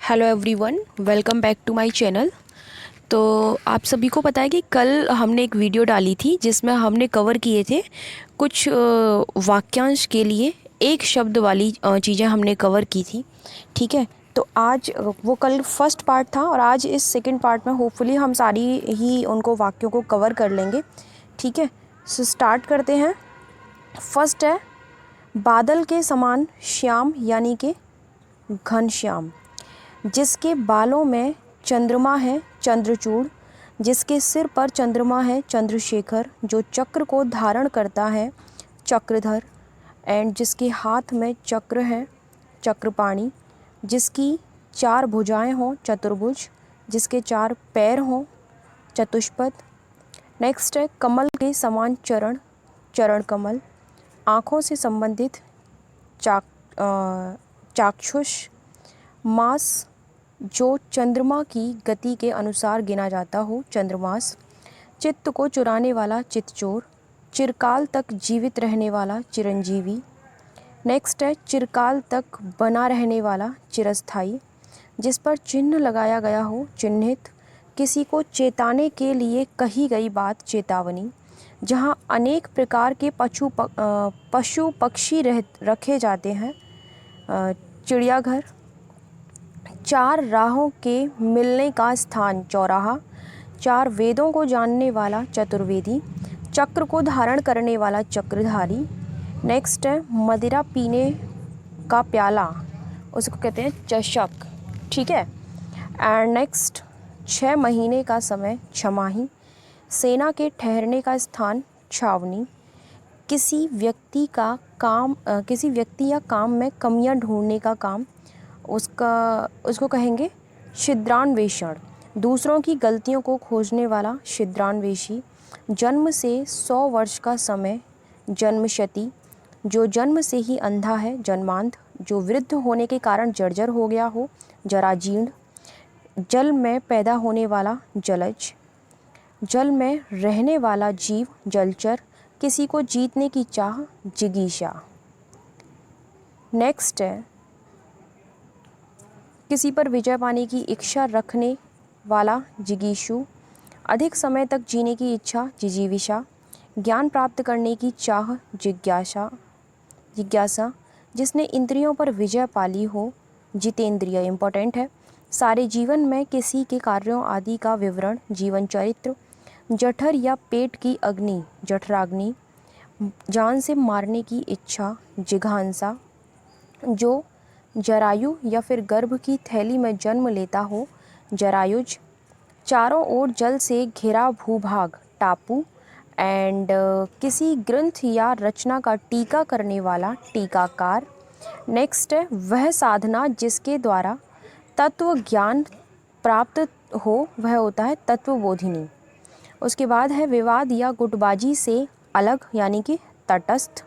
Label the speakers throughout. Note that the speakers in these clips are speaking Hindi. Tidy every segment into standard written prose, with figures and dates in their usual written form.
Speaker 1: Hello everyone, welcome back to my channel. तो आप सभी को पता है कि कल हमने एक वीडियो डाली थी जिसमें हमने कवर किए थे कुछ वाक्यांश के लिए एक शब्द वाली चीज़ें हमने कवर की थी। ठीक है, तो आज वो कल फर्स्ट पार्ट था और आज इस सेकंड पार्ट में होपफुली हम सारी ही उनको वाक्यों को कवर कर लेंगे। ठीक है, सो स्टार्ट करते हैं। फर्स्ट है बादल के समान श्याम, यानी कि घनश्याम। जिसके बालों में चंद्रमा है चंद्रचूड़, जिसके सिर पर चंद्रमा है चंद्रशेखर, जो चक्र को धारण करता है चक्रधर, एंड जिसके हाथ में चक्र है चक्रपाणी, जिसकी 4 भुजाएं हों चतुर्भुज, जिसके 4 पैर हों चतुष्पद। नेक्स्ट है कमल के समान चरण, चरण कमल। आँखों से संबंधित चाक्षुष। मास जो चंद्रमा की गति के अनुसार गिना जाता हो चंद्रमास। चित्त को चुराने वाला चित्तचोर। चिरकाल तक जीवित रहने वाला चिरंजीवी। नेक्स्ट है चिरकाल तक बना रहने वाला चिरस्थाई। जिस पर चिन्ह लगाया गया हो चिन्हित। किसी को चेताने के लिए कही गई बात चेतावनी। जहाँ अनेक प्रकार के पशु पक्षी रखे जाते हैं चिड़ियाघर। 4 राहों के मिलने का स्थान चौराहा। 4 वेदों को जानने वाला चतुर्वेदी। चक्र को धारण करने वाला चक्रधारी। नेक्स्ट है मदिरा पीने का प्याला, उसको कहते हैं चषक। ठीक है, एंड नेक्स्ट 6 महीने का समय छमाही। सेना के ठहरने का स्थान छावनी। किसी व्यक्ति या काम में कमियां ढूंढने का काम उसको कहेंगे छिद्रान्वेषण। दूसरों की गलतियों को खोजने वाला छिद्रान्वेषी। जन्म से 100 वर्ष का समय जन्मशती। जो जन्म से ही अंधा है जन्मांध। जो वृद्ध होने के कारण जर्जर हो गया हो जराजीर्ण। जल में पैदा होने वाला जलज। जल में रहने वाला जीव जलचर। किसी को जीतने की चाह जिगीषा। नेक्स्ट है किसी पर विजय पाने की इच्छा रखने वाला जिगीषु। अधिक समय तक जीने की इच्छा जिजीविषा। ज्ञान प्राप्त करने की चाह जिज्ञासा। जिसने इंद्रियों पर विजय पाली हो जितेंद्रिय। इम्पोर्टेंट है। सारे जीवन में किसी के कार्यों आदि का विवरण जीवन चरित्र। जठर या पेट की अग्नि जठराग्नि। जान से मारने की इच्छा जिघांसा। जो जरायु या फिर गर्भ की थैली में जन्म लेता हो जरायुज। चारों ओर जल से घिरा भूभाग टापू। एंड किसी ग्रंथ या रचना का टीका करने वाला टीकाकार। नेक्स्ट है वह साधना जिसके द्वारा तत्व ज्ञान प्राप्त हो वह होता है तत्वबोधिनी। उसके बाद है विवाद या गुटबाजी से अलग, यानी कि तटस्थ।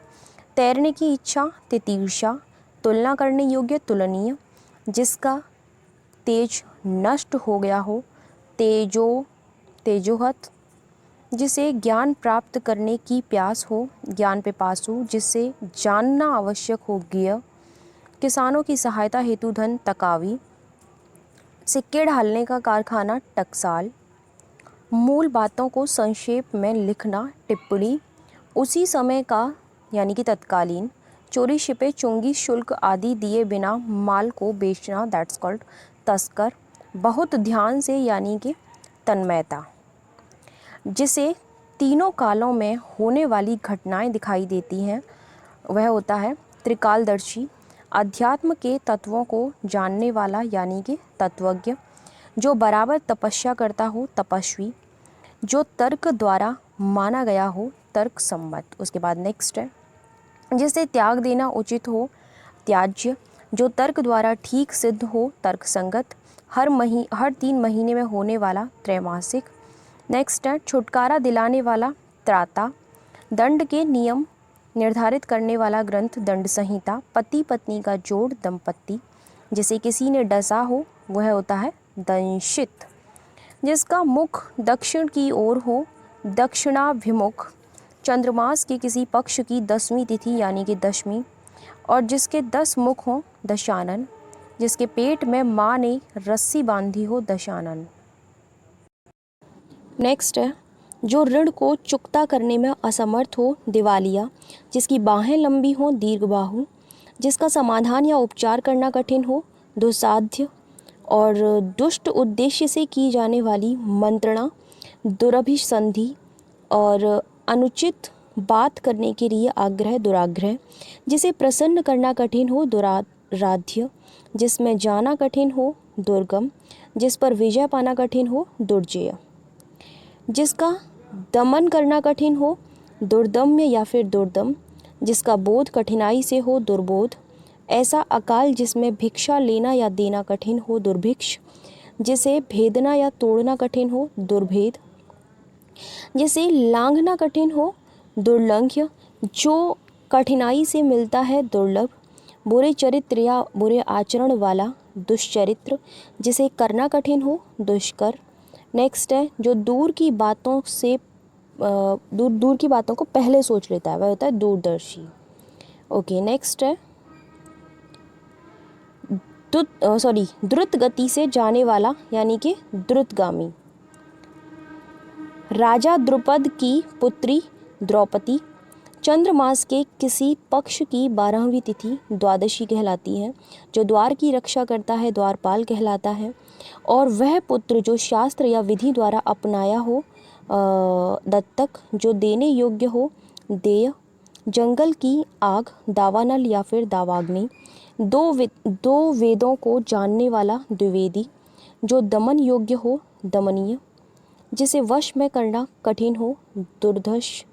Speaker 1: तैरने की इच्छा तितीर्षा। तुलना करने योग्य तुलनीय। जिसका तेज नष्ट हो गया हो तेजोहत। जिसे ज्ञान प्राप्त करने की प्यास हो ज्ञान पिपासु। जिससे जानना आवश्यक हो ज्ञेय। किसानों की सहायता हेतु धन तकावी। सिक्के ढालने का कारखाना टकसाल। मूल बातों को संक्षेप में लिखना टिप्पणी। उसी समय का, यानी कि तत्कालीन। चोरी छिपे चुंगी शुल्क आदि दिए बिना माल को बेचना दैट्स कॉल्ड तस्कर। बहुत ध्यान से, यानी कि तन्मयता। जिसे तीनों कालों में होने वाली घटनाएं दिखाई देती हैं वह होता है त्रिकालदर्शी। अध्यात्म के तत्वों को जानने वाला, यानी कि तत्वज्ञ। जो बराबर तपस्या करता हो तपस्वी। जो तर्क द्वारा माना गया हो तर्क सम्मत। उसके बाद नेक्स्ट है जिसे त्याग देना उचित हो त्याज्य। जो तर्क द्वारा ठीक सिद्ध हो तर्कसंगत। हर 3 महीने में होने वाला त्रैमासिक। नेक्स्ट है छुटकारा दिलाने वाला त्राता। दंड के नियम निर्धारित करने वाला ग्रंथ दंड संहिता। पति पत्नी का जोड़ दंपत्ति। जिसे किसी ने डसा हो वह होता है दंशित। जिसका मुख दक्षिण की ओर हो दक्षिणाभिमुख। चंद्रमास के किसी पक्ष की 10वीं तिथि, यानी कि दशमी। और जिसके 10 मुख हों दशानन। जिसके पेट में माँ ने रस्सी बांधी हो दशानन। नेक्स्ट है, जो ऋण को चुकता करने में असमर्थ हो दिवालिया, जिसकी बाहें लंबी हो दीर्घबाहु, जिसका समाधान या उपचार करना कठिन हो दुस्साध्य, और दुष्ट उद्देश्य से की जाने वाली मंत्रणा दुरभिसंधि, और अनुचित बात करने के लिए आग्रह दुराग्रह, जिसे प्रसन्न करना कठिन हो दुराराध्य, जिसमें जाना कठिन हो दुर्गम, जिस पर विजय पाना कठिन हो दुर्जय, जिसका दमन करना कठिन हो दुर्दम्य या फिर दुर्दम, जिसका बोध कठिनाई से हो दुर्बोध, ऐसा अकाल जिसमें भिक्षा लेना या देना कठिन हो दुर्भिक्ष, जिसे भेदना या तोड़ना कठिन हो दुर्भेद, जिसे लांघना कठिन हो दुर्लंघ्य, जो कठिनाई से मिलता है दुर्लभ, बुरे चरित्र या बुरे आचरण वाला दुष्चरित्र, जिसे करना कठिन हो दुष्कर। नेक्स्ट है, जो दूर की बातों को पहले सोच लेता है, वह होता है दूरदर्शी। ओके, नेक्स्ट है द्रुत गति से जाने वाला यानी कि द्रुतगामी। राजा द्रुपद की पुत्री द्रौपदी चंद्रमास के किसी पक्ष की 12वीं तिथि द्वादशी कहलाती है। जो द्वार की रक्षा करता है द्वारपाल कहलाता है। और वह पुत्र जो शास्त्र या विधि द्वारा अपनाया हो दत्तक, जो देने योग्य हो देय, जंगल की आग दावानल या फिर दावाग्नि, दो वेदों को जानने वाला द्विवेदी, जो दमन योग्य हो दमनीय, जिसे वश में करना कठिन हो दुर्धर्ष।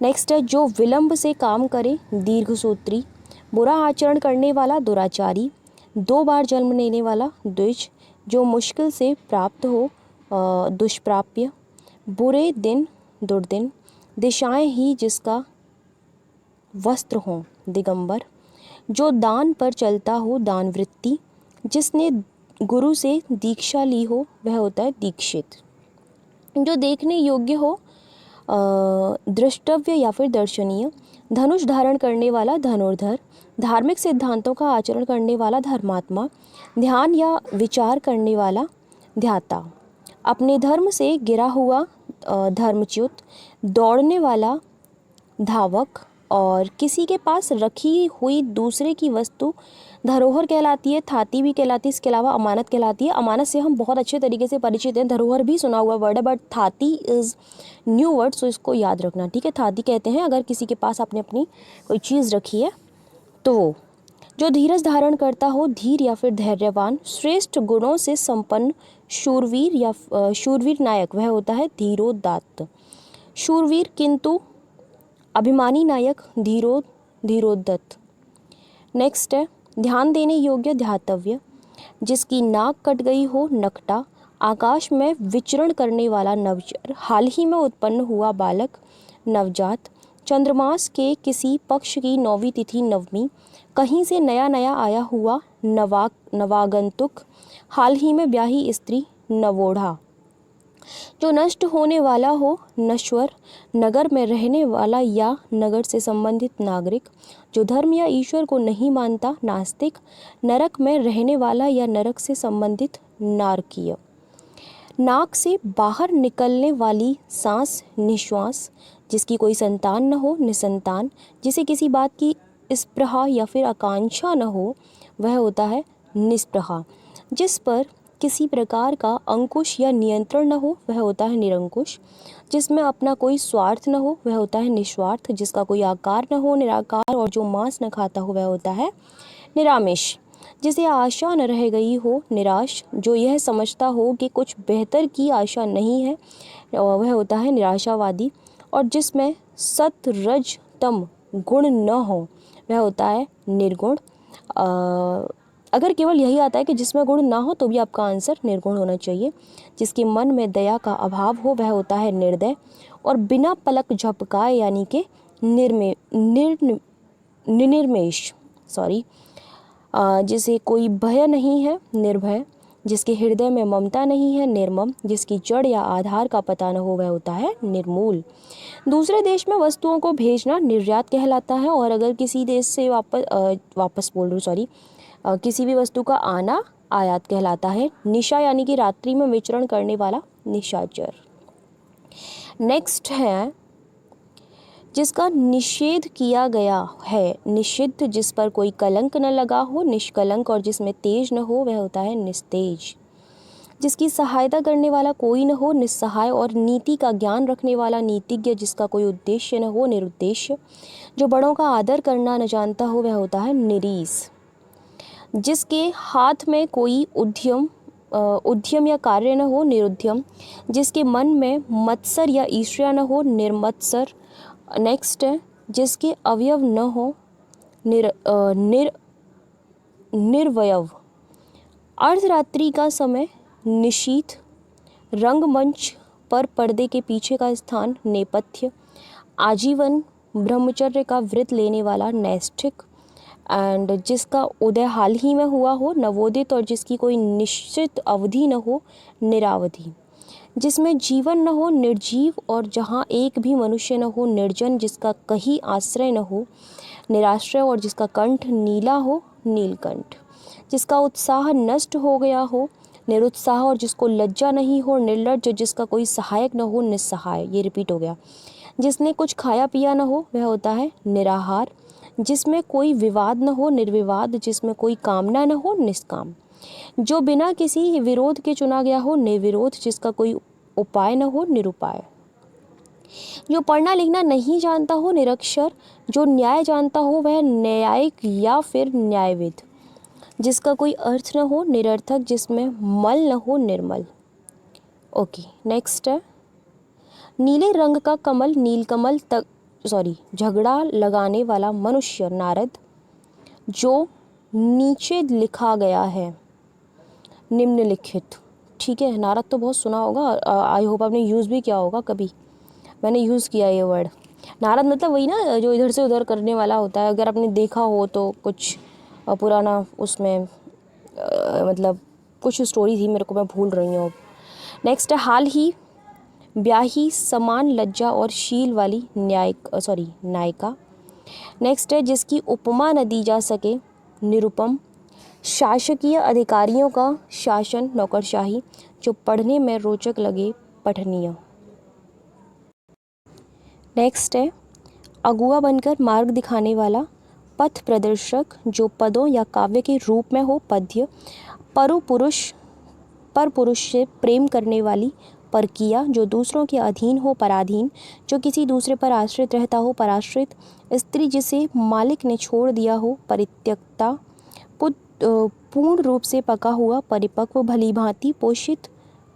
Speaker 1: नेक्स्ट है, जो विलंब से काम करे दीर्घसूत्री, बुरा आचरण करने वाला दुराचारी, 2 बार जन्म लेने वाला द्विज, जो मुश्किल से प्राप्त हो दुष्प्राप्य, बुरे दिन दुर्दिन, दिशाएं ही जिसका वस्त्र हो दिगंबर, जो दान पर चलता हो दानवृत्ति, जिसने गुरु से दीक्षा ली हो वह होता है दीक्षित, जो देखने योग्य हो दृष्टव्य या फिर दर्शनीय, धनुष धारण करने वाला धनुर्धर, धार्मिक सिद्धांतों का आचरण करने वाला धर्मात्मा, ध्यान या विचार करने वाला ध्याता, अपने धर्म से गिरा हुआ धर्मच्युत, दौड़ने वाला धावक, और किसी के पास रखी हुई दूसरे की वस्तु धरोहर कहलाती है, थाती भी कहलाती है, इसके अलावा अमानत कहलाती है। अमानत से हम बहुत अच्छे तरीके से परिचित हैं, धरोहर भी सुना हुआ वर्ड है, बट थाती इज़ न्यू वर्ड, सो इसको याद रखना, ठीक है। थाती कहते हैं अगर किसी के पास आपने अपनी कोई चीज़ रखी है तो वो। जो धीरज धारण करता हो धीर या फिर धैर्यवान, श्रेष्ठ गुणों से संपन्न शूरवीर या शूरवीर नायक, वह होता है धीरोदात्त। शूरवीर किंतु अभिमानी नायक धीरोदत्त। नेक्स्ट है, ध्यान देने योग्य ध्यातव्य, जिसकी नाक कट गई हो नकटा, आकाश में विचरण करने वाला नवचर, हाल ही में उत्पन्न हुआ बालक नवजात, चंद्रमास के किसी पक्ष की 9वीं तिथि नवमी, कहीं से नया नया आया हुआ नवागंतुक, हाल ही में ब्याही स्त्री नवोढ़ा, जो नष्ट होने वाला हो नश्वर, नगर में रहने वाला या नगर से संबंधित नागरिक, जो धर्म या ईश्वर को नहीं मानता नास्तिक, नरक में रहने वाला या नरक से संबंधित नारकीय, नाक से बाहर निकलने वाली सांस निश्वास, जिसकी कोई संतान न हो निसंतान, जिसे किसी बात की स्पृहा या फिर आकांक्षा न हो वह होता है निस्पृहा, जिस पर किसी प्रकार का अंकुश या नियंत्रण न हो वह होता है निरंकुश, जिसमें अपना कोई स्वार्थ न हो वह होता है निस्वार्थ, जिसका कोई आकार न हो निराकार, और जो मांस न खाता हो वह होता है निरामिष, जिसे आशा न रह गई हो निराश, जो यह समझता हो कि कुछ बेहतर की आशा नहीं है वह होता है निराशावादी, और जिसमें सत रज तम गुण न हो वह होता है निर्गुण। अगर केवल यही आता है कि जिसमें गुण ना हो तो भी आपका आंसर निर्गुण होना चाहिए। जिसके मन में दया का अभाव हो वह होता है निर्दय, और बिना पलक झपकाए यानी कि निर्निमेष जिसे कोई भय नहीं है निर्भय, जिसके हृदय में ममता नहीं है निर्मम, जिसकी जड़ या आधार का पता न हो वह होता है निर्मूल। दूसरे देश में वस्तुओं को भेजना निर्यात कहलाता है, और अगर किसी देश से किसी भी वस्तु का आना आयात कहलाता है। निशा यानी कि रात्रि में विचरण करने वाला निशाचर। नेक्स्ट है जिसका निषेध किया गया है। निषिद्ध जिस पर कोई कलंक न लगा हो, निष्कलंक और जिसमें तेज न हो वह होता है निस्तेज। जिसकी सहायता करने वाला कोई न हो, निस्सहाय और नीति का ज्ञान रखने वाला नीतिज्ञ, जिसका कोई उद्देश्य न हो, निरुद्देश्य। जो बड़ों का आदर करना न जानता हो वह होता है निरीस। जिसके हाथ में कोई उद्यम या कार्य न हो, निरुद्यम। जिसके मन में मत्सर या ईर्ष्या न हो, निर्मत्सर। नेक्स्ट है जिसके अवयव न हो, निर्वयव। अर्धरात्रि का समय निशीथ। रंगमंच पर पर्दे के पीछे का स्थान नेपथ्य। आजीवन ब्रह्मचर्य का व्रत लेने वाला नैष्ठिक। एंड जिसका उदय हाल ही में हुआ हो, नवोदित। और जिसकी कोई निश्चित अवधि न हो, निरावधि। जिसमें जीवन न हो, निर्जीव। और जहाँ एक भी मनुष्य न हो, निर्जन। जिसका कहीं आश्रय न हो, निराश्रय। और जिसका कंठ नीला हो, नीलकंठ। जिसका उत्साह नष्ट हो गया हो, निरुत्साह। और जिसको लज्जा नहीं हो, निर्लज्ज। जिसका कोई सहायक न हो, निस्सहाय। ये रिपीट हो गया। जिसने कुछ खाया पिया न हो वह होता है निराहार। जिसमें कोई विवाद न हो, निर्विवाद। जिसमें कोई कामना न हो, निष्काम। जो बिना किसी विरोध के चुना गया हो, निर्विरोध। जिसका कोई उपाय न हो, निरुपाय। जो पढ़ना लिखना नहीं जानता हो, निरक्षर। जो न्याय जानता हो वह न्यायिक या फिर न्यायविद। जिसका कोई अर्थ न हो, निरर्थक। जिसमें मल न हो, निर्मल। ओके, नेक्स्ट है नीले रंग का कमल, नीलकमल तक झगड़ा लगाने वाला मनुष्य, नारद। जो नीचे लिखा गया है निम्नलिखित। ठीक है, नारद तो बहुत सुना होगा, आई होप आपने यूज़ भी किया होगा कभी। मैंने यूज़ किया ये वर्ड। नारद मतलब वही ना जो इधर से उधर करने वाला होता है। अगर आपने देखा हो तो कुछ पुराना उसमें मतलब कुछ स्टोरी थी, मेरे को मैं भूल रही हूँ अब। नेक्स्ट है हाल ही ब्याही, समान लज्जा और शील वाली नायिका। नेक्स्ट है जिसकी उपमा न दी जा सके, निरुपम। शासकीय अधिकारियों का शासन, नौकरशाही। जो पढ़ने में रोचक लगे, पठनीय। नेक्स्ट है अगुआ बनकर मार्ग दिखाने वाला, पथ प्रदर्शक। जो पदों या काव्य के रूप में हो, पद्य। पर पुरुष से प्रेम करने वाली, परकीया। जो दूसरों के अधीन हो, पराधीन। जो किसी दूसरे पर आश्रित रहता हो, पराश्रित। स्त्री जिसे मालिक ने छोड़ दिया हो, परित्यक्ता। पूर्ण रूप से पका हुआ, परिपक्व। भली भांति पोषित,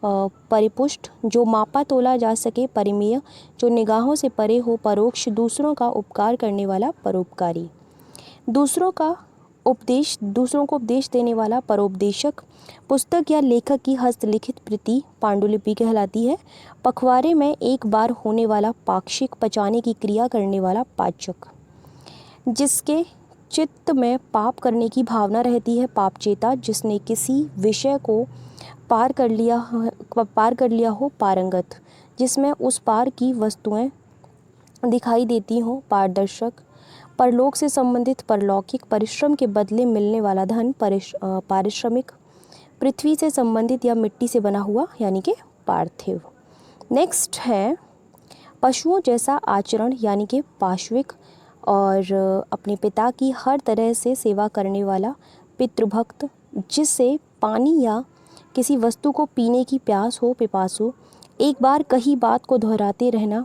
Speaker 1: परिपुष्ट। जो मापा तोला जा सके, परिमेय। जो निगाहों से परे हो, परोक्ष। दूसरों का उपकार करने वाला, परोपकारी। दूसरों को उपदेश देने वाला, परोपदेशक। पुस्तक या लेखक की हस्तलिखित प्रति पांडुलिपि कहलाती है। पखवाड़े में एक बार होने वाला, पाक्षिक। पचाने की क्रिया करने वाला, पाचक। जिसके चित्त में पाप करने की भावना रहती है, पापचेता। जिसने किसी विषय को पार कर लिया हो, पारंगत। जिसमें उस पार की वस्तुएं दिखाई देती हो, पारदर्शक। परलोक से संबंधित, परलौकिक। परिश्रम के बदले मिलने वाला धन, पारिश्रमिक। पृथ्वी से संबंधित या मिट्टी से बना हुआ, यानी कि पार्थिव। नेक्स्ट है पशुओं जैसा आचरण, यानी कि पाश्विक। और अपने पिता की हर तरह से सेवा करने वाला, पितृभक्त। जिससे पानी या किसी वस्तु को पीने की प्यास हो, पिपासु। एक बार कही बात को दोहराते रहना,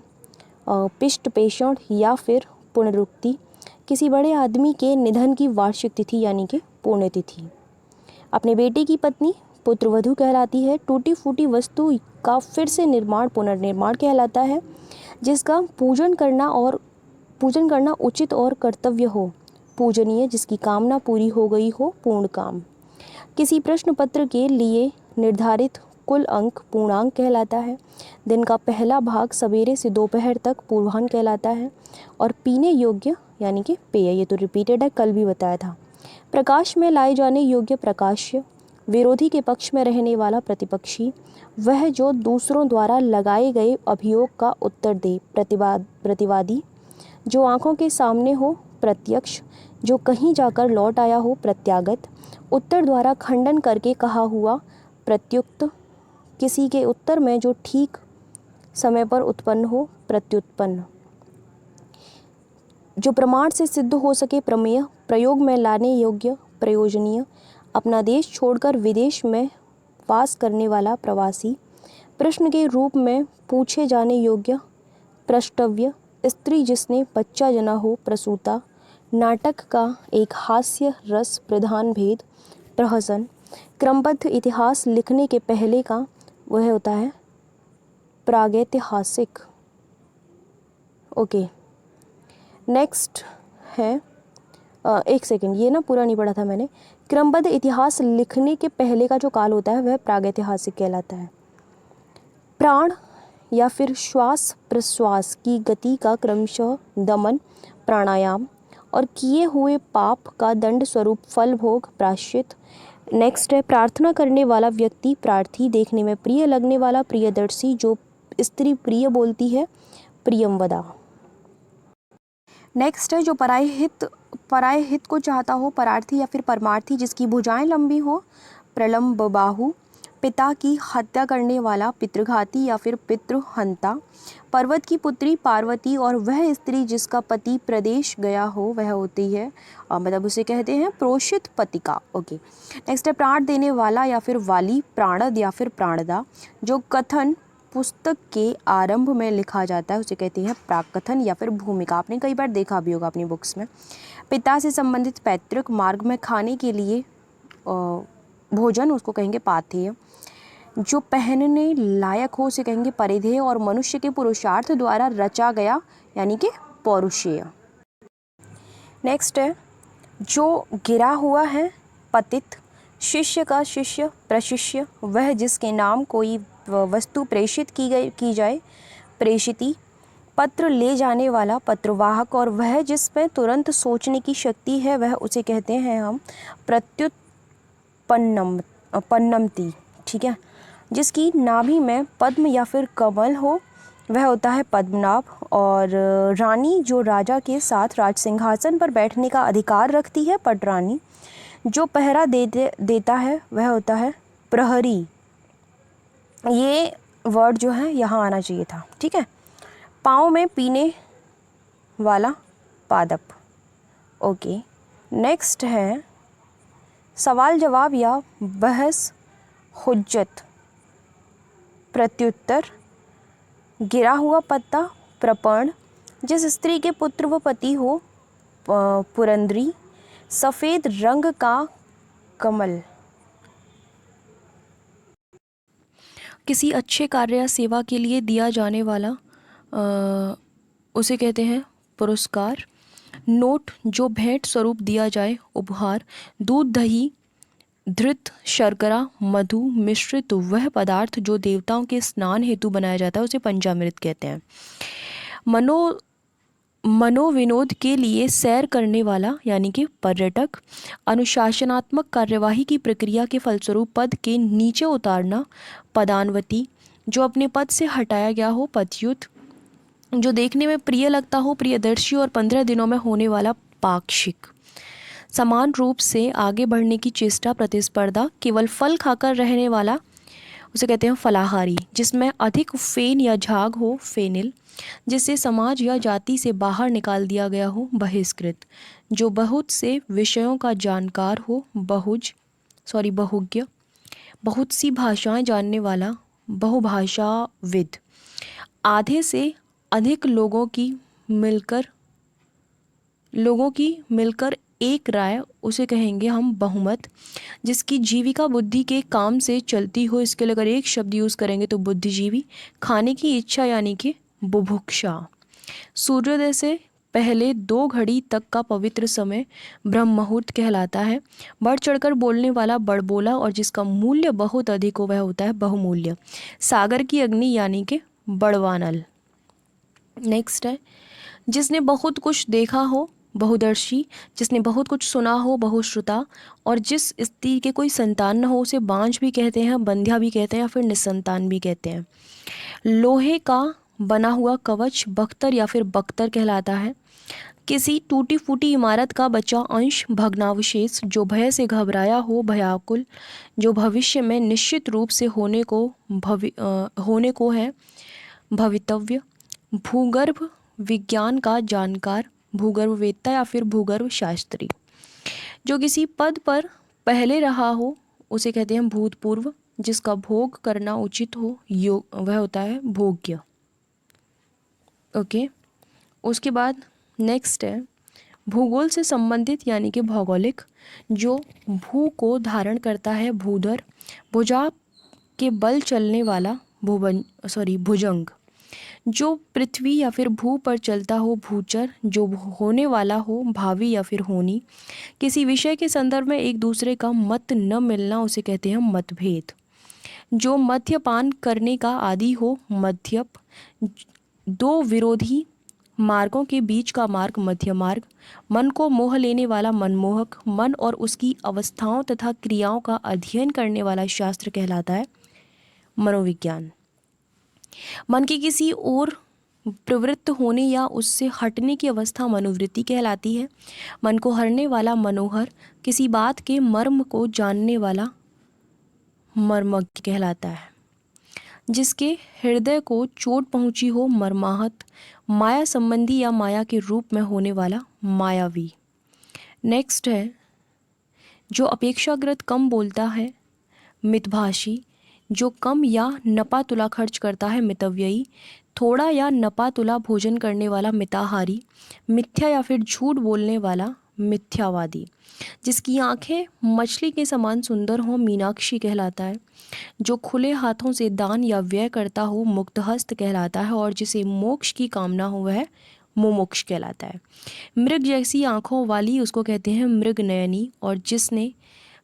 Speaker 1: पिष्ट पेषण या फिर पुनरुक्ति। किसी बड़े आदमी के निधन की वार्षिक तिथि, यानी कि पुण्यतिथि। अपने बेटे की पत्नी पुत्रवधू कहलाती है। टूटी फूटी वस्तु का फिर से निर्माण, पुनर्निर्माण कहलाता है। जिसका पूजन करना उचित और कर्तव्य हो, पूजनीय। जिसकी कामना पूरी हो गई हो, पूर्ण काम। किसी प्रश्न पत्र के लिए निर्धारित कुल अंक पूर्णांक कहलाता है। दिन का पहला भाग सवेरे से दोपहर तक पूर्वाह्न कहलाता है। और पीने योग्य, यानी कि पेय। ये तो रिपीटेड है, कल भी बताया था। प्रकाश में लाए जाने योग्य, प्रकाश्य। विरोधी के पक्ष में रहने वाला प्रतिपक्षी, वह जो दूसरों द्वारा लगाए गए अभियोग का उत्तर दे प्रतिवादी, जो आंखों के सामने हो प्रत्यक्ष, जो कहीं जाकर लौट आया हो प्रत्यागत, उत्तर द्वारा खंडन करके कहा हुआ प्रत्युक्त, किसी के उत्तर में जो ठीक समय पर उत्पन्न हो प्रत्युत्पन्न, जो प्रमाण से सिद्ध हो सके प्रमेय, प्रयोग में लाने योग्य प्रयोजनीय, अपना देश छोड़कर विदेश में वास करने वाला प्रवासी, प्रश्न के रूप में पूछे जाने योग्य प्रष्टव्य, स्त्री जिसने बच्चा जना हो प्रसूता, नाटक का एक हास्य रस प्रधान भेद प्रहसन, क्रमबद्ध इतिहास लिखने के पहले का वह होता है प्रागैतिहासिक। ओके, नेक्स्ट है एक सेकंड, ये ना पूरा नहीं पढ़ा था मैंने। क्रमबद्ध इतिहास लिखने के पहले का जो काल होता है वह प्रागैतिहासिक कहलाता है। प्राण या फिर श्वास प्रश्वास की गति का क्रमशः दमन प्राणायाम, और किए हुए पाप का दंड स्वरूप फल भोग प्रायश्चित। नेक्स्ट है प्रार्थना करने वाला व्यक्ति प्रार्थी, देखने में प्रिय लगने वाला प्रियदर्शी, जो स्त्री प्रिय बोलती है प्रियमवदा। नेक्स्ट है जो पराय हित को चाहता हो परार्थी या फिर परमार्थी, जिसकी भुजाएं लंबी हो प्रलम्ब बाहु, पिता की हत्या करने वाला पितृघाती या फिर पितृहंता, पर्वत की पुत्री पार्वती, और वह स्त्री जिसका पति प्रदेश गया हो वह होती है मतलब उसे कहते हैं प्रोषित पतिका। ओके, नेक्स्ट है प्राण देने वाला या फिर वाली, प्राणद या फिर प्राणदा, जो कथन पुस्तक के आरंभ में लिखा जाता है उसे कहते हैं प्राकथन या फिर भूमिका। आपने कई बार देखा भी होगा अपनी बुक्स में। पिता से संबंधित पैतृक, मार्ग में खाने के लिए भोजन उसको कहेंगे पाथेय, जो पहनने लायक हो उसे कहेंगे परिधेय, और मनुष्य के पुरुषार्थ द्वारा रचा गया यानी कि पौरुषेय। नेक्स्ट है जो गिरा हुआ है पतित, शिष्य का शिष्य प्रशिष्य, वह जिसके नाम कोई वस्तु प्रेषित की जाए प्रेषिती, पत्र ले जाने वाला पत्रवाहक, और वह जिस पर तुरंत सोचने की शक्ति है वह उसे कहते हैं हम प्रत्युत्पन्नमति। ठीक है, जिसकी नाभि में पद्म या फिर कमल हो वह होता है पद्मनाभ, और रानी जो राजा के साथ राज सिंहासन पर बैठने का अधिकार रखती है पटरानी, जो पहरा देता है वह होता है प्रहरी। ये वर्ड जो है यहाँ आना चाहिए था। ठीक है, पाँव में पीने वाला पादप। ओके, नेक्स्ट है सवाल जवाब या बहस हुज्जत प्रत्युत्तर, गिरा हुआ पत्ता प्रपर्ण, जिस स्त्री के पुत्र व पति हो पुरंदरी, सफ़ेद रंग का कमल। किसी अच्छे कार्य या सेवा के लिए दिया जाने वाला उसे कहते हैं पुरस्कार। नोट जो भेंट स्वरूप दिया जाए उपहार। दूध दही धृत शर्करा मधु मिश्रित वह पदार्थ जो देवताओं के स्नान हेतु बनाया जाता है उसे पंचामृत कहते हैं। मनोविनोद के लिए सैर करने वाला यानी कि पर्यटक। अनुशासनात्मक कार्यवाही की प्रक्रिया के फलस्वरूप पद के नीचे उतारना पदान्वती, जो अपने पद से हटाया गया हो पदच्युत, जो देखने में प्रिय लगता हो प्रियदर्शी, और 15 दिनों में होने वाला पाक्षिक। समान रूप से आगे बढ़ने की चेष्टा प्रतिस्पर्धा। केवल फल खाकर रहने वाला उसे कहते हैं फलाहारी, जिसमें अधिक फेन या झाग हो फेनिल, जिसे समाज या जाति से बाहर निकाल दिया गया हो बहिष्कृत, जो बहुत से विषयों का जानकार हो बहुज्ञ, बहुत सी भाषाएं जानने वाला बहुभाषाविद, आधे से अधिक लोगों की मिलकर एक राय उसे कहेंगे हम बहुमत, जिसकी जीविका बुद्धि के काम से चलती हो। इसके लिए अगर एक शब्द यूज़ करेंगे तो बुद्धिजीवी। खाने की इच्छा यानी कि बुभुक्षा। सूर्योदय से पहले 2 घड़ी तक का पवित्र समय ब्रह्म मुहूर्त कहलाता है। बढ़ चढ़कर बोलने वाला बड़बोला, और जिसका मूल्य बहुत अधिक हो वह होता है बहुमूल्य। सागर की अग्नि यानी कि बड़वानल। नेक्स्ट है जिसने बहुत कुछ देखा हो बहुदर्शी, जिसने बहुत कुछ सुना हो, बहुश्रुता, और जिस स्त्री के कोई संतान न हो उसे बांझ भी कहते हैं, बंध्या भी कहते हैं, या फिर निसंतान भी कहते हैं। लोहे का बना हुआ कवच बख्तर या फिर बख्तर कहलाता है। किसी टूटी फूटी इमारत का बचा अंश भग्नावशेष, जो भय से घबराया हो, भयाकुल, जो भविष्य में निश्चित रूप से होने को है, भवितव्य। भूगर्भ विज्ञान का जानकार, भूगर्भवेत्ता या फिर भूगर्भ शास्त्री। जो किसी पद पर पहले रहा हो उसे कहते हैं भूतपूर्व, जिसका भोग करना उचित हो वह होता है भोग्य। ओके, उसके बाद नेक्स्ट है भूगोल से संबंधित यानी कि भौगोलिक, जो भू को धारण करता है, भूधर, भुजा के बल चलने वाला, भुजंग, जो पृथ्वी या फिर भू पर चलता हो, भूचर, जो होने वाला हो, भावी या फिर होनी। किसी विषय के संदर्भ में एक दूसरे का मत न मिलना उसे कहते हैं मतभेद। जो मद्यपान करने का आदी हो, मध्यप। दो विरोधी मार्गों के बीच का मार्ग, मध्य मार्ग। मन को मोह लेने वाला, मनमोहक। मन और उसकी अवस्थाओं तथा क्रियाओं का अध्ययन करने वाला शास्त्र कहलाता है मनोविज्ञान। मन के किसी और प्रवृत्त होने या उससे हटने की अवस्था मनोवृत्ति कहलाती है। मन को हरने वाला मनोहर, किसी बात के मर्म को जानने वाला मर्मज्ञ कहलाता है। जिसके हृदय को चोट पहुंची हो, मर्माहत। माया संबंधी या माया के रूप में होने वाला, मायावी। नेक्स्ट है जो अपेक्षाकृत कम बोलता है, मितभाषी। जो कम या नपा तुला खर्च करता है, मितव्ययी। थोड़ा या नपा तुला भोजन करने वाला, मिताहारी। मिथ्या या फिर झूठ बोलने वाला, मिथ्यावादी। जिसकी आंखें मछली के समान सुंदर हो, मीनाक्षी कहलाता है। जो खुले हाथों से दान या व्यय करता हो, मुक्तहस्त कहलाता है। और जिसे मोक्ष की कामना हो वह मुमुक्ष कहलाता है। मृग जैसी आंखों वाली उसको कहते हैं मृग नयनी। और जिसने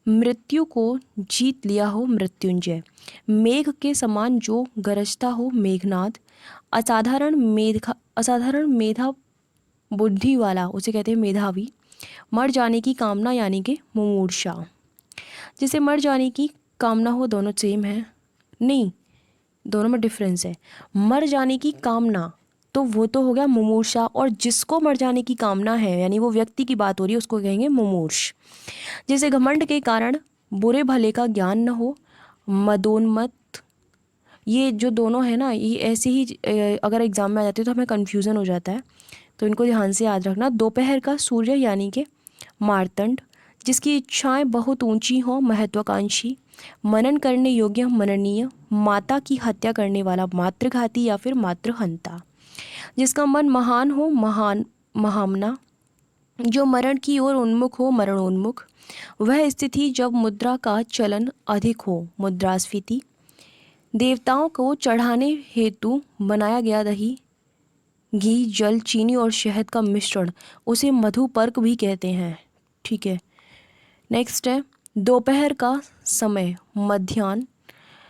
Speaker 1: मृत्यु को जीत लिया हो, मृत्युंजय। मेघ के समान जो गरजता हो, मेघनाद। असाधारण मेधा बुद्धि वाला उसे कहते हैं मेधावी। मर जाने की कामना यानी कि मुमूर्षा। जिसे मर जाने की कामना हो, दोनों सेम है नहीं, दोनों में डिफरेंस है। मर जाने की कामना तो वो तो हो गया मुमूर्षा, और जिसको मर जाने की कामना है यानी वो व्यक्ति की बात हो रही है उसको कहेंगे मुमूर्ष। जिसे घमंड के कारण बुरे भले का ज्ञान न हो, मदोन्मत्त। ये जो दोनों है ना, ये ऐसे ही अगर एग्जाम में आ जाती है तो हमें कन्फ्यूज़न हो जाता है, तो इनको ध्यान से याद रखना। दोपहर का सूर्य यानी कि मार्तंड। जिसकी इच्छाएं बहुत ऊंची हों, महत्वाकांक्षी। मनन करने योग्य, मननीय। माता की हत्या करने वाला, मातृघाती या फिर मातृहंता। जिसका मन महान हो, महामना। जो मरण की ओर उन्मुख हो, मरणोन्मुख। वह स्थिति जब मुद्रा का चलन अधिक हो, मुद्रास्फीति। देवताओं को चढ़ाने हेतु बनाया गया दही, घी, जल, चीनी और शहद का मिश्रण उसे मधुपर्क भी कहते हैं। ठीक है, नेक्स्ट है दोपहर का समय, मध्याह्न।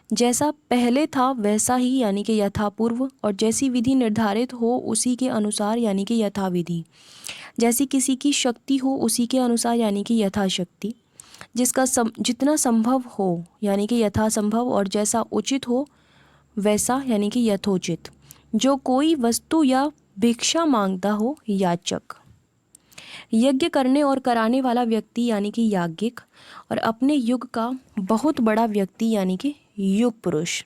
Speaker 1: जैसा पहले था वैसा ही यानी कि यथापूर्व। और जैसी विधि निर्धारित हो उसी के अनुसार यानी कि यथाविधि। जैसी किसी की शक्ति हो उसी के अनुसार यानी कि यथाशक्ति। जिसका जितना संभव हो यानी कि यथासंभव। और जैसा उचित हो वैसा यानी कि यथोचित। जो कोई वस्तु या भिक्षा मांगता हो, याचक। यज्ञ करने और कराने वाला व्यक्ति यानी कि याज्ञिक। और अपने युग का बहुत बड़ा व्यक्ति यानी कि युग पुरुष।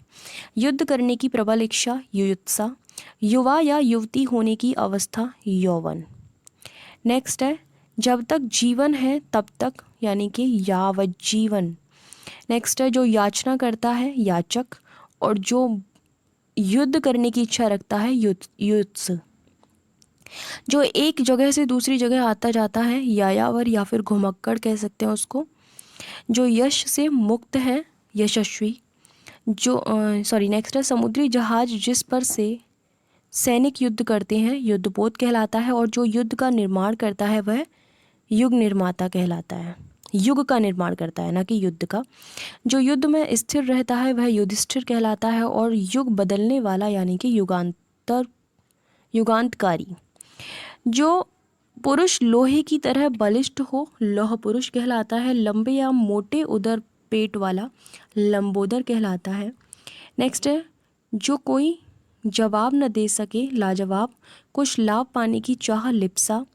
Speaker 1: युद्ध करने की प्रबल इच्छा, युयुत्सा। युवा या युवती होने की अवस्था, यौवन। नेक्स्ट है जब तक जीवन है तब तक यानी कि यावज्जीवन। नेक्स्ट है जो याचना करता है, याचक। और जो युद्ध करने की इच्छा रखता है, युत्स। जो एक जगह से दूसरी जगह आता जाता है, यायावर या फिर घुमक्कड़ कह सकते हैं उसको। जो यश से मुक्त है, यशस्वी। जो नेक्स्ट है समुद्री जहाज जिस पर से सैनिक युद्ध करते हैं, युद्धपोत कहलाता है। और जो युद्ध का निर्माण करता है वह युग निर्माता कहलाता है। युग का निर्माण करता है ना कि युद्ध का। जो युद्ध में स्थिर रहता है वह युधिष्ठिर कहलाता है। और युग बदलने वाला यानी कि युगांतकारी। जो पुरुष लोहे की तरह बलिष्ठ हो, लौह पुरुष कहलाता है। लंबे या मोटे उदर पेट वाला लंबोदर कहलाता है। नेक्स्ट है, जो कोई जवाब न दे सके लाजवाब, कुछ लाभ पाने की चाह लिप्सा,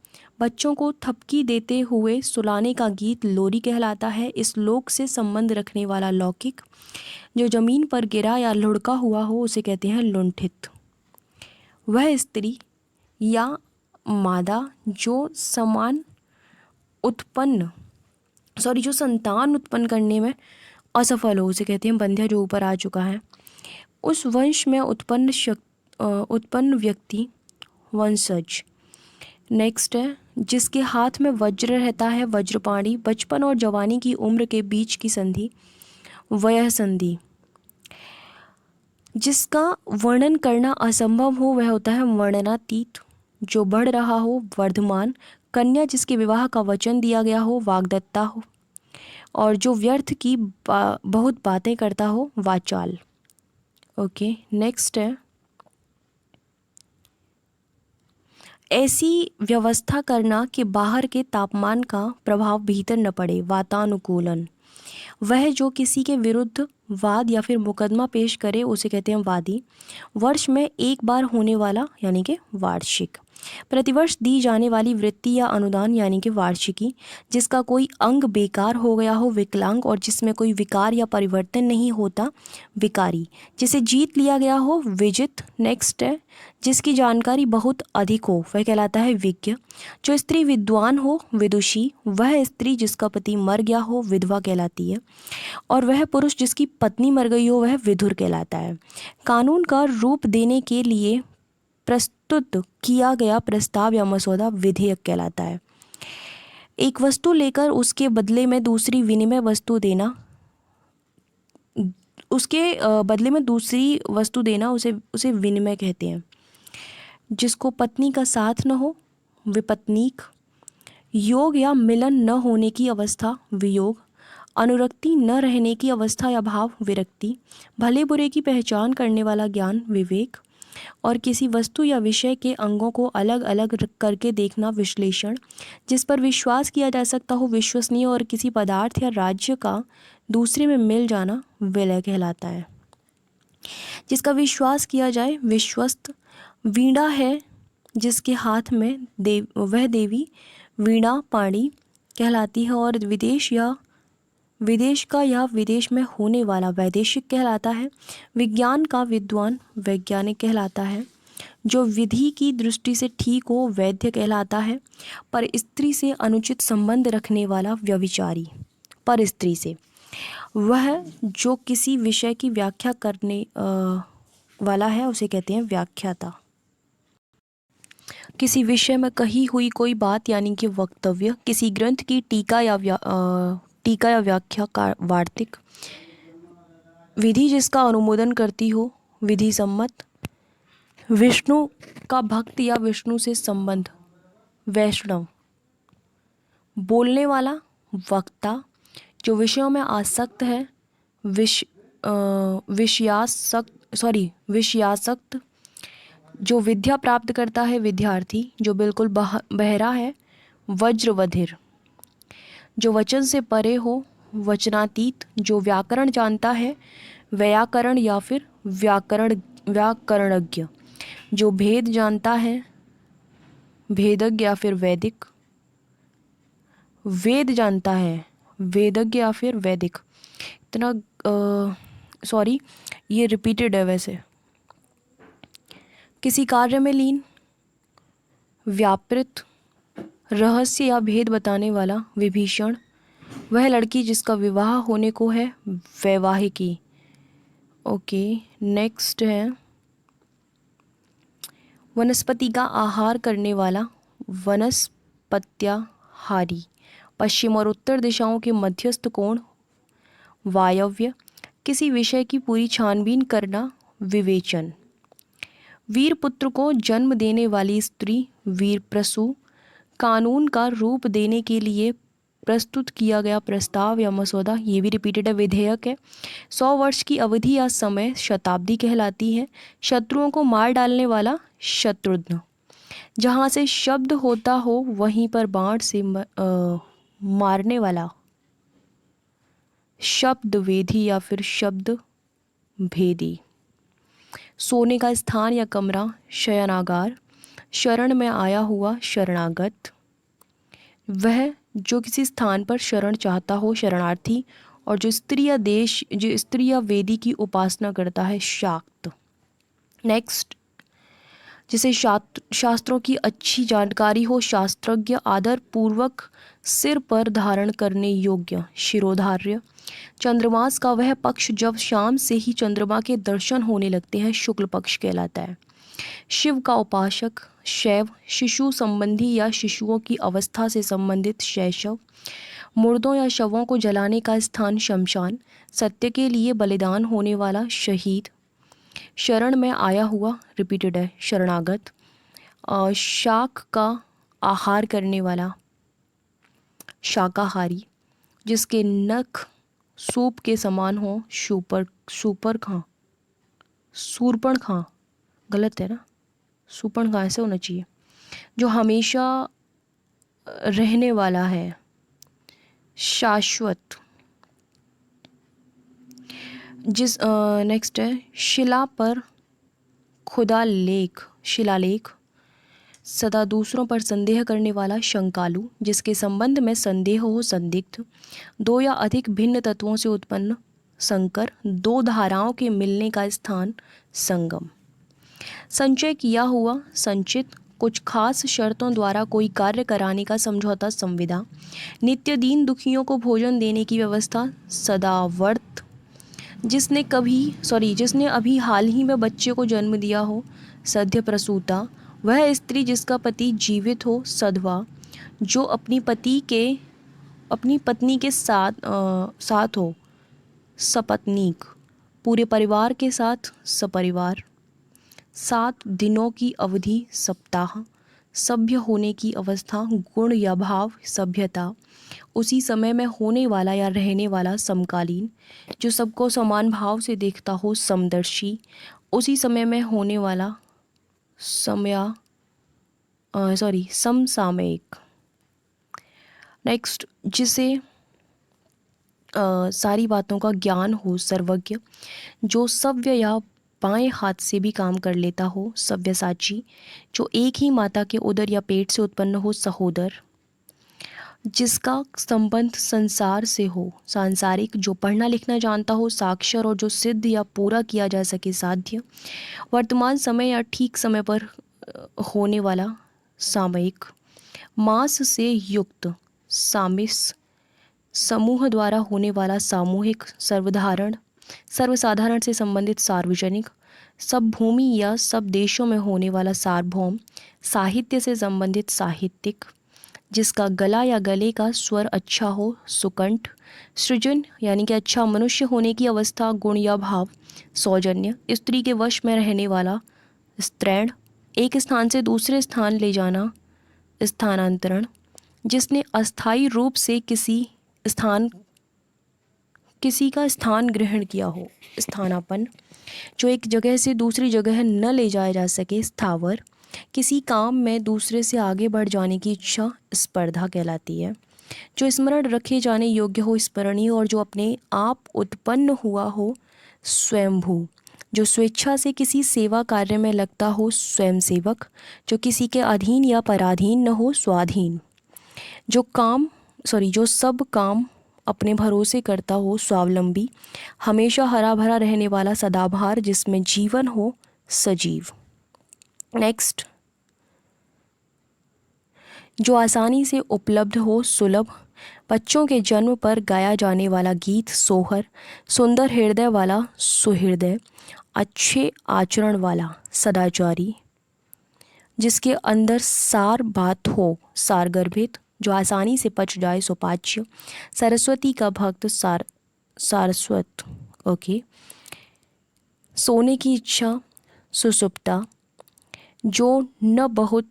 Speaker 1: बच्चों को थपकी देते हुए सुलाने का गीत लोरी कहलाता है। इस लोक से संबंध रखने वाला लौकिक, जो जमीन पर गिरा या लुढ़का हुआ हो उसे कहते हैं लुंठित। वह स्त्री या मादा जो जो संतान उत्पन्न करने में असफल हो उसे कहते हैं बंध्या, जो ऊपर आ चुका है। उस वंश में उत्पन्न व्यक्ति वंशज। नेक्स्ट है, जिसके हाथ में वज्र रहता है वज्रपाणी, बचपन और जवानी की उम्र के बीच की संधि वयः संधि। जिसका वर्णन करना असंभव हो वह होता है वर्णनातीत। जो बढ़ रहा हो वर्धमान, कन्या जिसके विवाह का वचन दिया गया हो वाग्दत्ता हो, और जो व्यर्थ की बहुत बातें करता हो वाचाल। ओके, नेक्स्ट है, ऐसी व्यवस्था करना कि बाहर के तापमान का प्रभाव भीतर न पड़े वातानुकूलन। वह जो किसी के विरुद्ध वाद या फिर मुकदमा पेश करे उसे कहते हैं वादी। वर्ष में एक बार होने वाला यानी कि वार्षिक। प्रतिवर्ष दी जाने वाली वृत्ति या अनुदान यानी कि वार्षिकी। जिसका कोई अंग बेकार हो गया हो विकलांग, और जिसमें कोई विकार या परिवर्तन नहीं होता विकारी। जिसे जीत लिया गया हो विजित। नेक्स्ट है, जिसकी जानकारी बहुत अधिक हो वह कहलाता है विज्ञ। जो स्त्री विद्वान हो विदुषी। वह स्त्री जिसका पति मर गया हो विधवा कहलाती है, और वह पुरुष जिसकी पत्नी मर गई हो वह विधुर कहलाता है। कानून का रूप देने के लिए प्रस्तुत किया गया प्रस्ताव या मसौदा विधेयक कहलाता है। एक वस्तु लेकर उसके बदले में दूसरी विनिमय वस्तु देना, उसे विनिमय कहते हैं। जिसको पत्नी का साथ न हो विपत्नीक। योग या मिलन न होने की अवस्था वियोग। अनुरक्ति न रहने की अवस्था या भाव विरक्ति। भले बुरे की पहचान करने वाला ज्ञान विवेक, और किसी वस्तु या विषय के अंगों को अलग अलग करके देखना विश्लेषण। जिस पर विश्वास किया जा सकता हो विश्वसनीय, और किसी पदार्थ या राज्य का दूसरे में मिल जाना विलय कहलाता है। जिसका विश्वास किया जाए विश्वस्त। वीणा है जिसके हाथ में वह देवी वीणा पाणी कहलाती है, और विदेश का या विदेश में होने वाला वैदेशिक कहलाता है। विज्ञान का विद्वान वैज्ञानिक कहलाता है। जो विधि की दृष्टि से ठीक हो वैद्य कहलाता है। पर स्त्री से अनुचित संबंध रखने वाला व्यभिचारी। पर स्त्री से वह जो किसी विषय की व्याख्या करने वाला है उसे कहते हैं व्याख्याता। किसी विषय में कही हुई कोई बात यानी कि वक्तव्य। किसी ग्रंथ की टीका या व्याख्या का वार्तिक। विधि जिसका अनुमोदन करती हो विधि सम्मत। विष्णु का भक्त या विष्णु से संबंध वैष्णव। बोलने वाला वक्ता। जो विषयों में आसक्त है विषयासक्त। जो विद्या प्राप्त करता है विद्यार्थी। जो बिल्कुल बहरा है वज्रवधिर। जो वचन से परे हो वचनातीत। जो व्याकरण जानता है व्याकरण या फिर व्याकरणज्ञ। जो भेद जानता है भेदज्ञ या फिर वैदिक। वेद जानता है वेदज्ञ या फिर वैदिक। इतना ये रिपीटेड है वैसे। किसी कार्य में लीन व्यापृत। रहस्य या भेद बताने वाला विभीषण। वह लड़की जिसका विवाह होने को है वैवाहिकी। ओके, नेक्स्ट है, वनस्पति का आहार करने वाला वनस्पत्याहारी। पश्चिम और उत्तर दिशाओं के मध्यस्थ कोण वायव्य। किसी विषय की पूरी छानबीन करना विवेचन। वीर पुत्र को जन्म देने वाली स्त्री वीर प्रसू। कानून का रूप देने के लिए प्रस्तुत किया गया प्रस्ताव या मसौदा, ये भी रिपीटेड है, विधेयक है। 100 वर्ष की अवधि या समय शताब्दी कहलाती है। शत्रुओं को मार डालने वाला शत्रुघ्न। जहाँ से शब्द होता हो वहीं पर बाण से मारने वाला शब्द वेदी या फिर शब्द भेदी। सोने का स्थान या कमरा शयनागार। शरण में आया हुआ शरणागत। वह जो किसी स्थान पर शरण चाहता हो शरणार्थी। और जो स्त्री या वेदी की उपासना करता है शाक्त। नेक्स्ट, जिसे शास्त्रों की अच्छी जानकारी हो शास्त्रज्ञ। आदर पूर्वक सिर पर धारण करने योग्य शिरोधार्य। चंद्रमास का वह पक्ष जब शाम से ही चंद्रमा के दर्शन होने लगते हैं शुक्ल पक्ष कहलाता है। शिव का उपासक शैव। शिशु संबंधी या शिशुओं की अवस्था से संबंधित शैशव। मुर्दों या शवों को जलाने का स्थान शमशान। सत्य के लिए बलिदान होने वाला शहीद। शरण में आया हुआ रिपीटेड है शरणागत। शाक का आहार करने वाला शाकाहारी। जिसके नख सूप के समान हो सूरपण खां गलत है ना, सूपण खां ऐसे होना चाहिए। जो हमेशा रहने वाला है शाश्वत। जिस नेक्स्ट है शिला पर खुदा शिलालेख। सदा दूसरों पर संदेह करने वाला शंकालु। जिसके संबंध में संदेह हो संदिग्ध। दो या अधिक भिन्न तत्वों से उत्पन्न संकर। दो धाराओं के मिलने का स्थान संगम। संचय किया हुआ संचित। कुछ खास शर्तों द्वारा कोई कार्य कराने का समझौता संविदा। नित्य दीन दुखियों को भोजन देने की व्यवस्था सदावर्त। जिसने अभी हाल ही में बच्चे को जन्म दिया हो सद्य प्रसूता। वह स्त्री जिसका पति जीवित हो सधवा। जो अपनी पत्नी के साथ हो सपत्नीक। पूरे परिवार के साथ सपरिवार। 7 दिनों की अवधि सप्ताह। सभ्य होने की अवस्था गुण या भाव सभ्यता। उसी समय में होने वाला या रहने वाला समकालीन। जो सबको समान भाव से देखता हो समदर्शी। उसी समय में होने वाला समसामयिक। नेक्स्ट, जिसे सारी बातों का ज्ञान हो सर्वज्ञ। जो सव्य या बाएं हाथ से भी काम कर लेता हो सव्यसाची। जो एक ही माता के उदर या पेट से उत्पन्न हो सहोदर। जिसका संबंध संसार से हो सांसारिक। जो पढ़ना लिखना जानता हो साक्षर। और जो सिद्ध या पूरा किया जा सके साध्य। वर्तमान समय या ठीक समय पर होने वाला सामयिक। मास से युक्त सामिस। समूह द्वारा होने वाला सामूहिक। सर्वसाधारण से संबंधित सार्वजनिक। सब भूमि या सब देशों में होने वाला सार्वभौम। साहित्य से संबंधित साहित्यिक। जिसका गला या गले का स्वर अच्छा हो सुकंठ। सृजन यानी कि अच्छा मनुष्य होने की अवस्था गुण या भाव सौजन्य। स्त्री के वश में रहने वाला स्त्रैण। एक स्थान से दूसरे स्थान ले जाना स्थानांतरण। जिसने अस्थायी रूप से किसी का स्थान ग्रहण किया हो स्थानापन्न। जो एक जगह से दूसरी जगह न ले जाया जा सके स्थावर। किसी काम में दूसरे से आगे बढ़ जाने की इच्छा स्पर्धा कहलाती है। जो स्मरण रखे जाने योग्य हो स्मरणीय। और जो अपने आप उत्पन्न हुआ हो स्वयंभू। जो स्वेच्छा से किसी सेवा कार्य में लगता हो स्वयंसेवक। जो किसी के अधीन या पराधीन न हो स्वाधीन। जो सब काम अपने भरोसे करता हो स्वावलंबी। हमेशा हरा भरा रहने वाला सदाबहार। जिसमें जीवन हो सजीव। नेक्स्ट, जो आसानी से उपलब्ध हो सुलभ। बच्चों के जन्म पर गाया जाने वाला गीत सोहर। सुंदर हृदय वाला सुहृदय। अच्छे आचरण वाला सदाचारी। जिसके अंदर सार बात हो सारगर्भित। जो आसानी से पच जाए सुपाच्य। सरस्वती का भक्त सारस्वत। ओके। सोने की इच्छा सुसुप्ता। जो न बहुत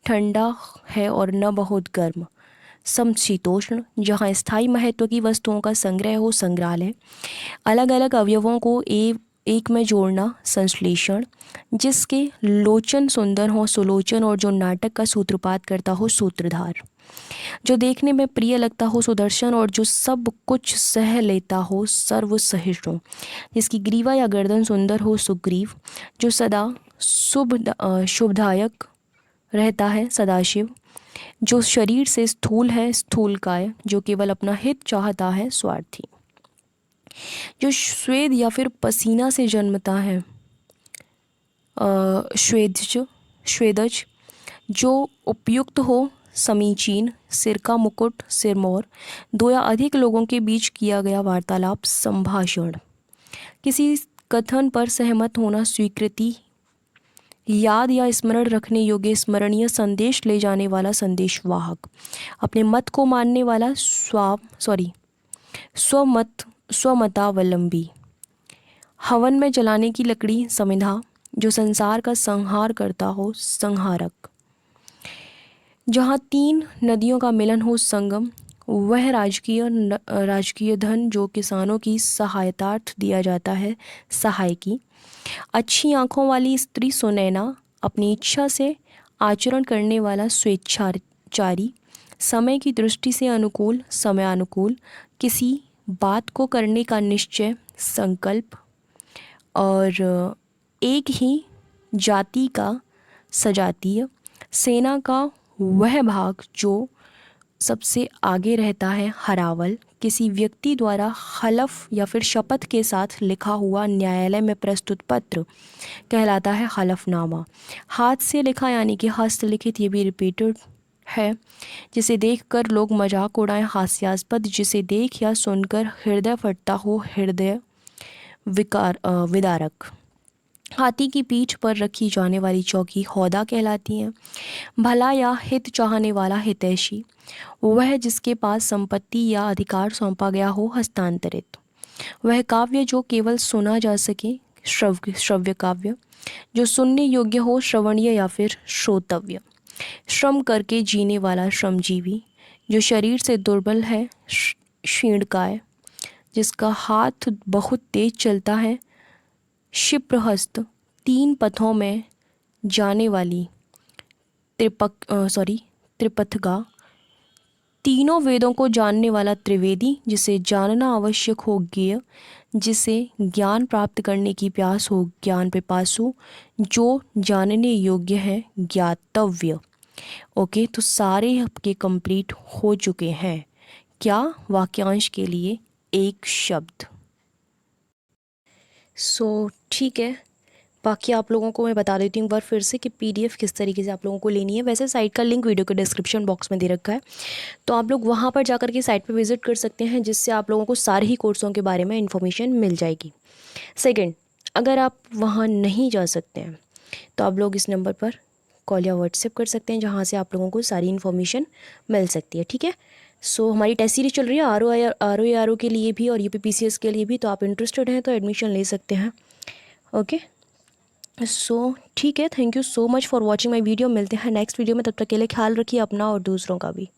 Speaker 1: ठंडा है और न बहुत गर्म समशीतोष्ण। जहाँ स्थायी महत्व की वस्तुओं का संग्रह हो संग्रहालय। अलग अलग अवयवों को एक में जोड़ना संश्लेषण, जिसके लोचन सुंदर हो सुलोचन, और जो नाटक का सूत्रपात करता हो सूत्रधार, जो देखने में प्रिय लगता हो सुदर्शन, और जो सब कुछ सह लेता हो सर्व सहिष्णु, जिसकी ग्रीवा या गर्दन सुंदर हो सुग्रीव, जो सदा शुभदायक रहता है सदाशिव, जो शरीर से स्थूल है स्थूलकाय, जो केवल अपना हित चाहता है स्वार्थी, जो स्वेद या फिर पसीना से जन्मता है स्वेदज, जो उपयुक्त हो समीचीन, सिर का मुकुट सिरमौर, दो या अधिक लोगों के बीच किया गया वार्तालाप संभाषण, किसी कथन पर सहमत होना स्वीकृति, याद या स्मरण रखने योग्य स्मरणीय संदेश ले जाने वाला संदेशवाहक, अपने मत को मानने वाला स्वमतावलंबी, हवन में जलाने की लकड़ी समिधा, जो संसार का संहार करता हो संहारक, जहाँ तीन नदियों का मिलन हो संगम, वह राजकीय धन जो किसानों की सहायतार्थ दिया जाता है सहायकी, अच्छी आँखों वाली स्त्री सुनैना, अपनी इच्छा से आचरण करने वाला स्वेच्छाचारी, समय की दृष्टि से अनुकूल समयानुकूल, किसी बात को करने का निश्चय संकल्प, और एक ही जाति का सजातीय, सेना का वह भाग जो सबसे आगे रहता है हरावल, किसी व्यक्ति द्वारा हलफ या फिर शपथ के साथ लिखा हुआ न्यायालय में प्रस्तुत पत्र कहलाता है हलफनामा, हाथ से लिखा यानी कि हस्तलिखित, ये भी रिपीटेड है, जिसे देखकर लोग मजाक उड़ाएं हास्यास्पद, जिसे देख या सुनकर हृदय फटता हो हृदय विदारक, हाथी की पीठ पर रखी जाने वाली चौकी हौदा कहलाती है, भला या हित चाहने वाला हितैषी, वह जिसके पास संपत्ति या अधिकार सौंपा गया हो हस्तांतरित, वह काव्य जो केवल सुना जा सके श्रव्य काव्य, जो सुनने योग्य हो श्रवणीय या फिर श्रोतव्य, श्रम करके जीने वाला श्रमजीवी, जो शरीर से दुर्बल है क्षीणकाय, जिसका हाथ बहुत तेज चलता है क्षिप्रहस्त, तीन पथों में जाने वाली त्रिपथगा, तीनों वेदों को जानने वाला त्रिवेदी, जिसे जानना आवश्यक हो ज्ञेय, जिसे ज्ञान प्राप्त करने की प्यास हो ज्ञान पिपासु, जो जानने योग्य है ज्ञातव्य। ओके, तो सारे आपके कंप्लीट हो चुके हैं। क्या? वाक्यांश के लिए एक शब्द। ठीक है, बाकी आप लोगों को मैं बता देती हूँ एक बार फिर से कि पीडीएफ किस तरीके से आप लोगों को लेनी है। वैसे साइट का लिंक वीडियो के डिस्क्रिप्शन बॉक्स में दे रखा है, तो आप लोग वहाँ पर जाकर के साइट पर विजिट कर सकते हैं, जिससे आप लोगों को सारे ही कोर्सों के बारे में इन्फॉर्मेशन मिल जाएगी। सेकेंड, अगर आप वहाँ नहीं जा सकते हैं तो आप लोग इस नंबर पर कॉल या व्हाट्सएप कर सकते हैं, जहाँ से आप लोगों को सारी इन्फॉर्मेशन मिल सकती है। ठीक है, हमारी टेस्ट सीरीज चल रही है आर ओ के लिए भी और यूपीपीसीएस के लिए भी, तो आप इंटरेस्टेड हैं तो एडमिशन ले सकते हैं। ओके, ठीक है, thank you so much for watching my video. मिलते हैं नेक्स्ट वीडियो में, तब तक के लिए ख्याल रखिए अपना और दूसरों का भी।